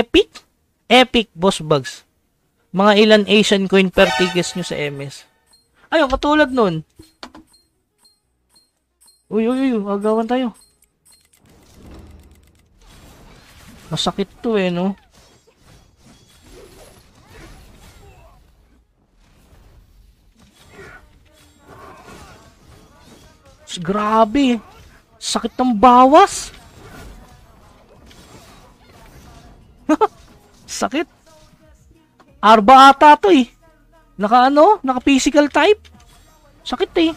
Epic? Epic boss bugs. Mga ilan Asian coin per tickets nyo sa MS. Ayun, katulad nun. Uy, agawan tayo. Masakit to eh, no? Grabe. Sakit ng bawas. Sakit. Arba ata to eh. Naka physical type. Sakit eh.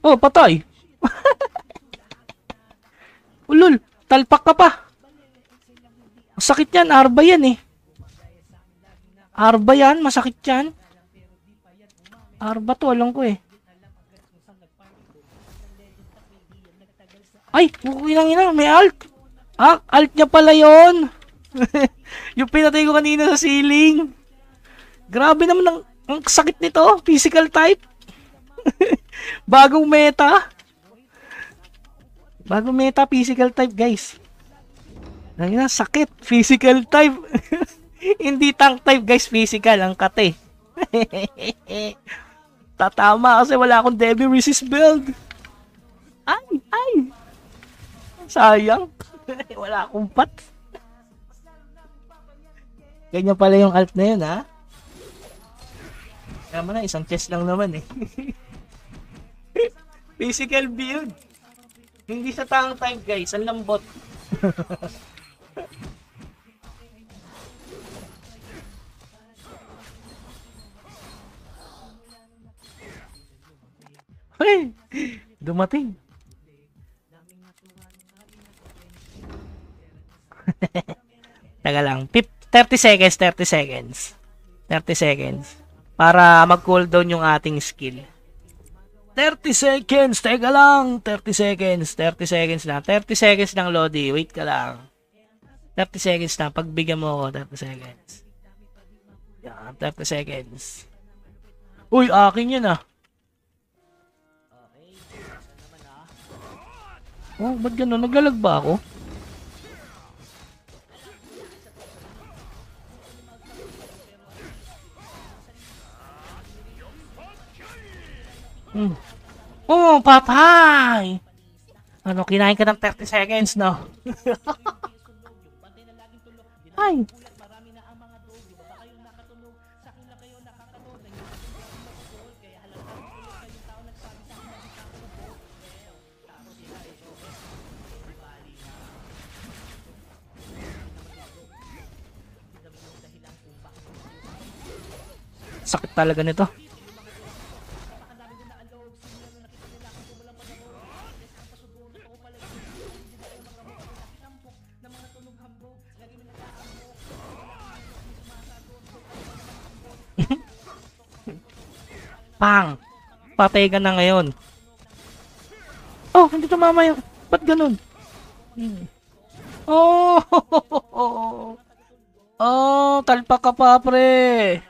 Oh, patay. Ulul, talpak ka pa. Masakit yan, arba yan eh. Arba yan, masakit yan. Arba to, alam ko eh. Ay, inang may alt. Ah, alt niya pala yun. Yung pinatay ko kanina sa ceiling. Grabe naman ang sakit nito, physical type. Bagong meta. Bagong meta, physical type, guys. Ang sakit, physical type. Hindi tank type, guys, physical ang kate. Tatama kasi wala akong Debbie resist build. Ay. Sayang. Wala akong pat. Ganyan pala yung alt na yun, ha? Kaya mo na, isang chest lang naman eh. Physical build. Hindi sa tank type, guys. Ang lambot. Hey, dumating. Taga lang. 30 seconds, 30 seconds. 30 seconds. Para mag-cooldown yung ating skill. 30 seconds, teka lang. 30 seconds, 30 seconds lang. 30 seconds lang, Lodi. Wait ka lang. 30 seconds lang. Pagbigyan mo ako, 30 seconds. Yan, 30 seconds. Uy, akin yan ah. Oh, ba't gano'n? Naglalag ba ako? Oh, patay! Ano, kinain ka ng 30 seconds, no? Ay! Sakit talaga nito. Pang! Patay ka na ngayon. Oh, hindi tumama yung... Ba't ganun? Oh! Oh, talpa ka pa, pre!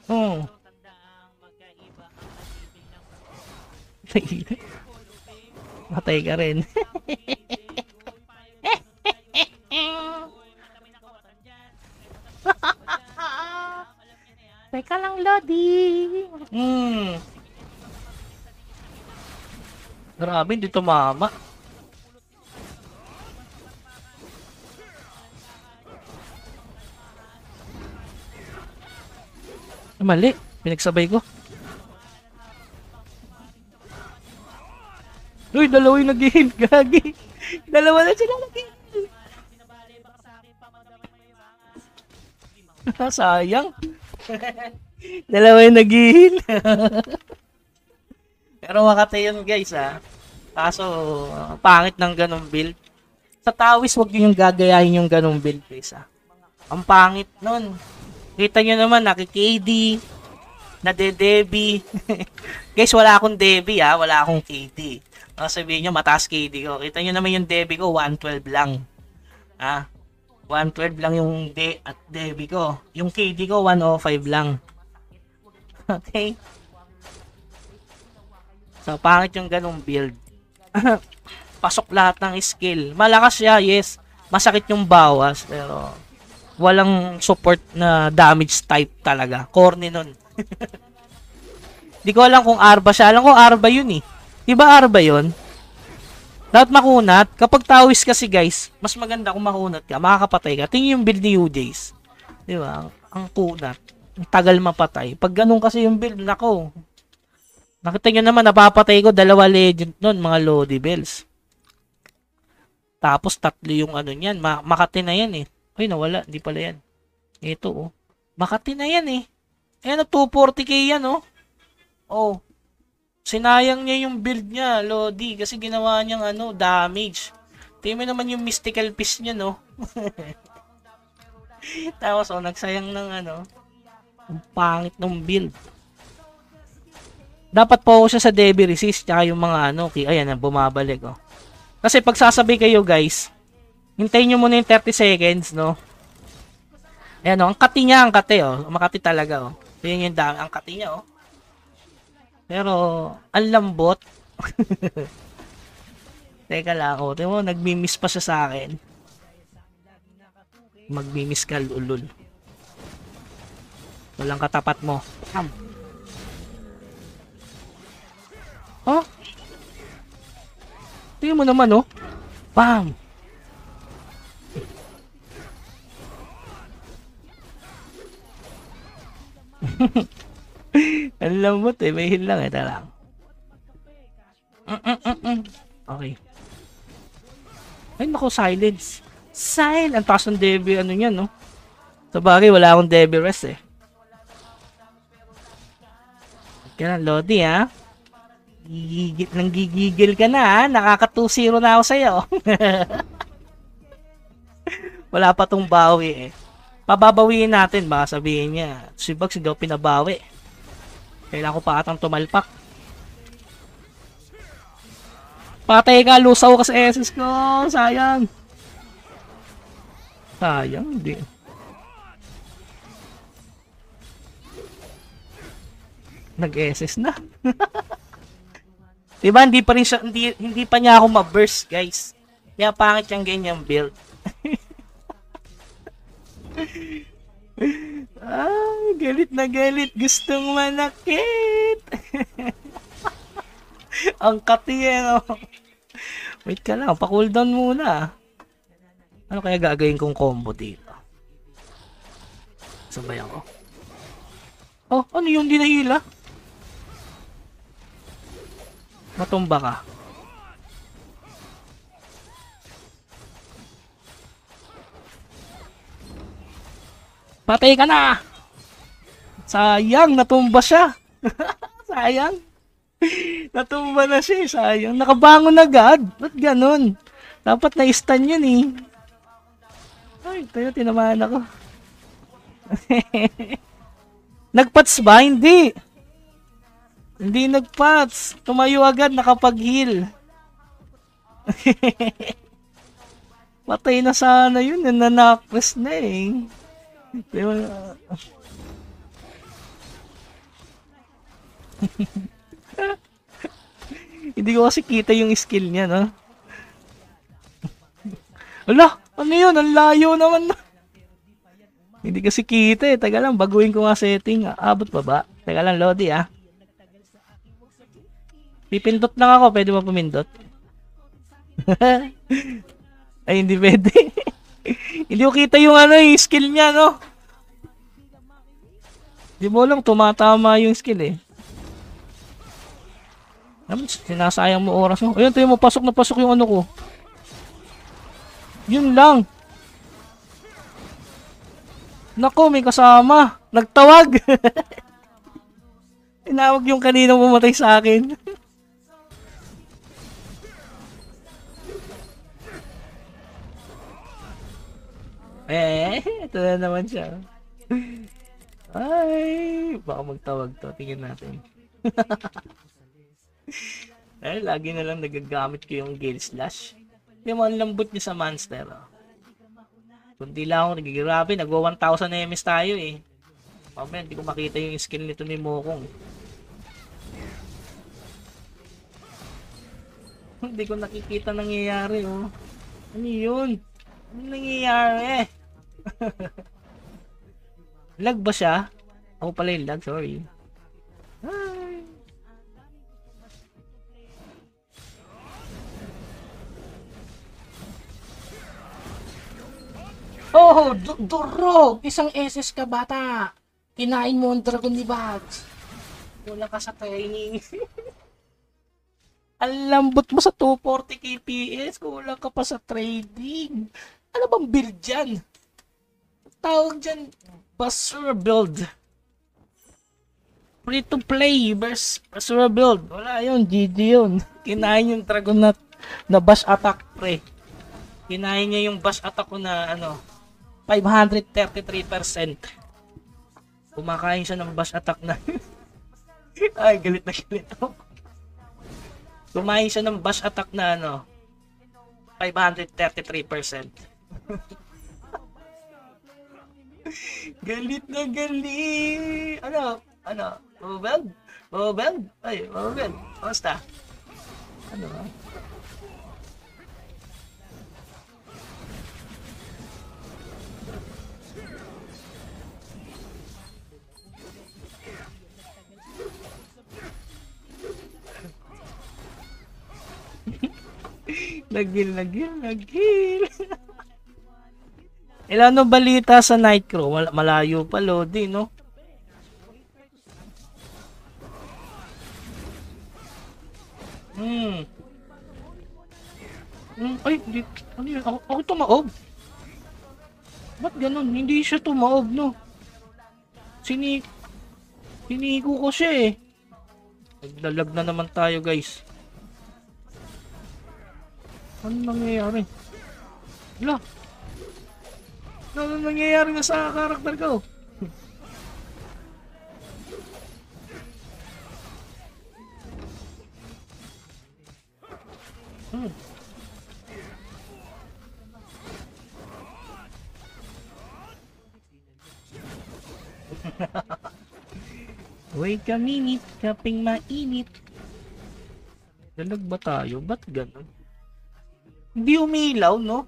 Oh. Matay ka rin. Teka lang, Lodi. Grabe, hindi tumama. Mali, pinagsabay ko. Uy, dalawa yung nag-heal, gagi. Dalawa na sila nag-heal. Sayang. Dalawa yung nag-heal. Pero makatay yun, guys, ha. Kaso, pangit ng ganong build. Sa Tawis, wag nyo yung gagayahin yung ganong build, guys, ha. Ang pangit nun. Kita nyo naman, naki-KD, nade-Debbie. Guys, wala akong Debbie, ha. Wala akong KD. Sabihin nyo, mataas KD ko. Kita nyo naman yung Debbie ko, 112 lang. Ha? 112 lang yung at Debbie ko. Yung KD ko, 105 lang. Okay? So, pangit yung ganong build. Pasok lahat ng skill. Malakas siya, yes. Masakit yung bawas, pero walang support na damage type talaga. Corny nun. Di ko alam kung Arba siya. Alam ko Arba yun eh. Diba Arba yun? Dapat makunat. Kapag tawis kasi guys, mas maganda kung makunat ka. Makakapatay ka. Tingin yung build ni UJs. Diba? Ang kunat. Ang tagal mapatay. Pag ganun kasi yung build, nako. Nakita nyo naman, napapatay ko 2 legend nun, mga Lodi Bells. Tapos 3 yung ano niyan. Makati na yan eh. Ay, nawala. Hindi pala yan. Ito oh. Makati na yan eh. Ayan, 240k yan oh. Oh. Sinayang niya yung build niya, Lodi. Kasi ginawa niyang ano, damage. Tingnan mo naman yung mystical piece niya, no? Tapos oh, nagsayang ng ano. Ang pangit ng build. Dapat po siya sa Debbie Resist. Tsaka yung mga ano. Ayan, bumabalik oh. Kasi pag sasabay kayo guys, hintayin nyo muna yung 30 seconds, no? Ayan, oh, ang kati niya, ang kati, oh. Makati talaga, oh. Ayan yung dami, ang kati niya, oh. Pero, ang lambot. Teka lang, oh. Tingnan mo, nagmimiss pa siya sa akin. Magmimiss ka, lulul. Walang katapat mo. Oh? Tingnan mo naman, oh. Bam! Ang lambot eh. May heal lang eh. Tara lang. Okay. Ay, naku, silence. Ang taas ng Debbie, ano yan, no? Sa bagay, wala akong Debbie rest eh. Kaya lang, Lodi, ha? Nanggigigil ka na, ha? Nakaka-2-0 na ako sa'yo. Wala pa tong bawi, eh. Pababawiin natin, baka sabihin niya. Si Bugs, hindi ako pinabawi. Kailangan ko pa atang tumalpak. Patay ka, lusaw ka sa SS ko. Sayang. Sayang, hindi. Nag-SS na. Diba, hindi pa rin siya, hindi pa niya ako ma-burst, guys. Kaya pangit yung ganyang build. Ah, galit na galit. Gustong manakit. Ang kati eh, no? Wait ka lang, pa-cooldown muna. Ano kaya gagawin kong combo dito? Sabay ako. Oh, ano yung di nahila? Matumba ka. Patay ka na! Sayang, natumba siya. Sayang. Natumba na siya, sayang. Nakabangon agad. Ba't ganun? Dapat na-stun yun eh. Ay, tayo, tinamaan ako. Nagpats ba? Hindi. Hindi nagpats. Tumayo agad, nakapag-heal. Patay na sana yun. Nanakpres na eh. Diba? Hindi ko kasi kita yung skill niya, no? Ala, ano yun? Ang layo naman. Hindi kasi kita eh. Taga lang, baguhin ko nga setting. Abot pa ba? Taga lang, Lodi ah. Pipindot lang ako. Pwede ba pumindot? Ay, hindi pwede. Hindi ko kita yung ano, yung skill niya, no? Di mo lang, tumatama yung skill eh. Sinasayang mo oras mo. Ayun, tayo mo, pasok na pasok yung ano ko. Yun lang. Nako, may kasama. Nagtawag. Tinawag yung kaninang pumatay sa akin. Ito na naman siya. Ay, baka magtawag to. Tingnan natin. Ay, lagi na lang nagagamit ko yung Gale Slash. Yung mga lambot niya sa monster. Oh. Kundi lang ako nagigrabe. Nagwa 1,000 MS tayo eh. Mamaya, hindi ko makita yung skill nito ni Mokong. Hindi ko nakikita nangyayari oh. Ano yun? Ano nangyayari? Lag ba siya? Ako pala yung lag, sorry. Ay. Oh, durog! Isang SS ka bata! Kinain mo ang dragon ni Bugs. Wala ka sa training. Ang lambot mo sa 240 KPS. Kulang ka pa sa trading. Ano bang build dyan? Tawag dyan, Basura build. Free to play versus Basura build. Wala yun, GG yun. Kinain yung dragon na bash attack pre. Kinain niya yung bash attack ko na ano, 533%. Kumakain siya ng bash attack na. Ay, galit na galit ako. Kumain siya ng bash attack na ano, 533%. Galit na galit. Ano? Mababeld? Mababeld? Ay, mababeld. Basta. Ano ba? Nagil. Ilan no balita sa Nightcrow? Malayo pa, Lodi, no? Ay, ano yun? Ako tumaob. Ba't ganun? Hindi siya tumaob, no? Sinigo ko siya, eh. Naglalag na naman tayo, guys. Ano nangyayari? Wala. Ano nangyayari na sa karakter ko? Wait a minute, kaping mainit. Dalag ba tayo? Ba't ganun? Hindi umilaw, no?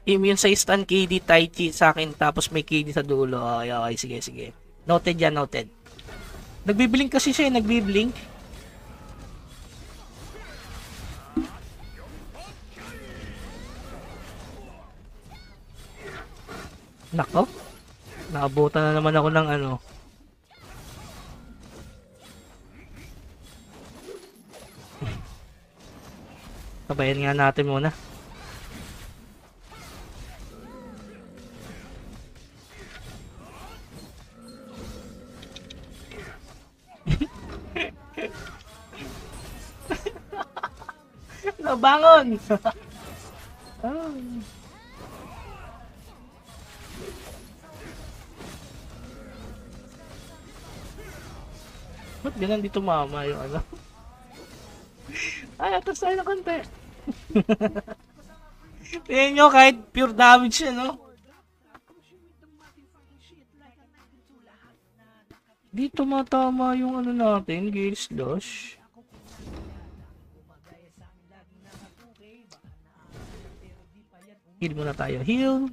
Immune sa stun KD Tai Chi sa akin tapos may KD sa dulo. Okay, sige. Noted yan, noted. Nagbiblink kasi siya, nagbiblink. Nako. Naabutan na naman ako ng ano. Sabayan nga natin muna. Nabangon! Ba't ganun dito mama yung ano? Ay, atas tayo ng konti. Tingnan nyo, kahit pure damage yan, no? Dito matama yung ano natin, Gale Slash. Heal muna tayo, heal.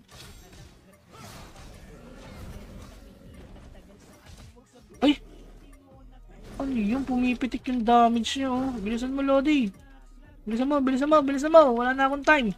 Ay! Ano yun? Pumipitik yung damage niya, oh. Bilisan mo, Lodi. Bilisan mo. Wala na akong time.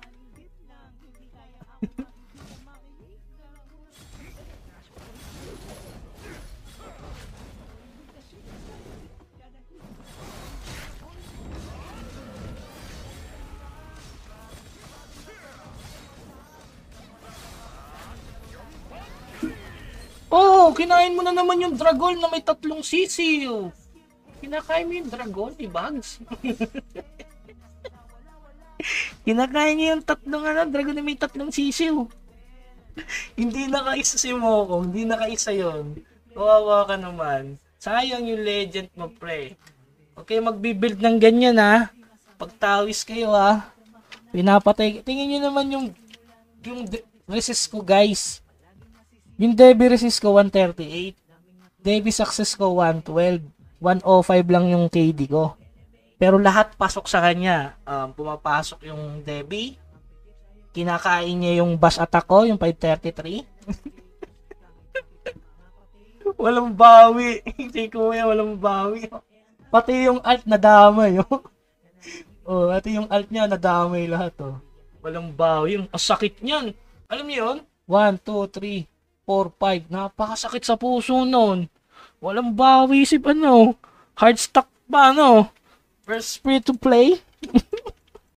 Oh, kinain mo na naman yung dragon na may 3 sisiyo. Kinakain mo yung dragon ni Bugs. Kinakain niya yung 3 dragon na may 3 sisiyo. Hindi nakaisa si Mokong, hindi nakaisa yon. Kawawa ka naman. Sayang yung legend mo, pre. Okay, magbibuild ng ganyan, ha. Pagtawis kayo, ha. Pinapatay. Tingin nyo naman yung yung resist ko, guys. Yung Debbie resist ko 138. Debbie success ko 112. 105 lang yung KD ko. Pero lahat pasok sa kanya. Pumapasok yung Debbie. Kinakain niya yung bash attack ko, yung 533. Walang bawi. Si Kuya, walang bawi. Pati yung alt nadamay. Oh, pati yung alt niya nadamay lahat. Oh. Walang bawi. Yung sakit niyan. Alam niyo yun? 1, 2, 3, 4, 5. Napakasakit sa puso nun. Walang bawi si hard stock pa, First free to play.